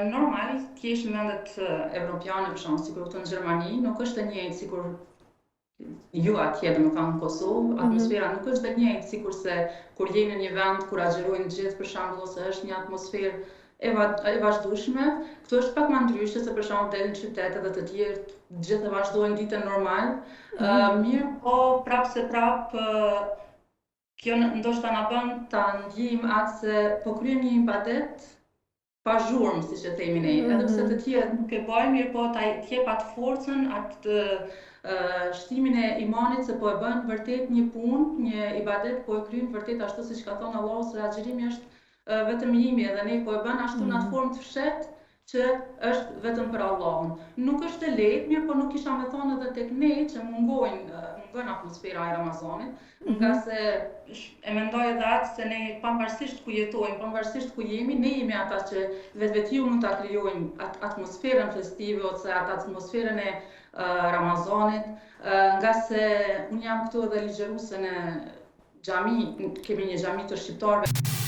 Normal, thjesht në vendet evropiane, për shembull, sikur këtu në Gjermani, nuk është e njëjtë sikur ju atje, domethënë në Kosovë, atmosfera nuk është e njëjtë sikur se kur je në një vend kur agjerojnë gjithë për shembull ose është një atmosferë e vazhdueshme. Këtu është pak më ndryshe se për shembull deri në qytete dhe të tjerë gjithë vazhdojnë ditën normal. Mirë, po prapë se prapë kjo ndoshta na bën ta ndjejmë atë se po kryejmë një ibadet pa zhurmë, siç e themi ne, edhe pse të tjerët nuk e bajnë, mirë po ta jep atë forcën, atë shtimin e imanit se po e bën vërtet një punë, një ibadet, po e kryen vërtet ashtu siç ka thënë Allahu, se agjërimi është vetëm jimi, edhe ne po e bën ashtu në atë formë të fshehtë që është vetëm për Allahun. Nuk është e lehtë, mirë po nuk kisha me thonë edhe tek ne që mungon atmosfera e Ramazanit, nga se e mendoj edhe atë se ne pavarësisht ku jetojmë, pavarësisht ku jemi, ne jemi ata që vetveti mund ta krijojmë atë atmosferën festive ose atë atmosferën e Ramazanit, nga se unë jam këtu edhe ligjëruese në xhami, kemi një xhami të shqiptarëve.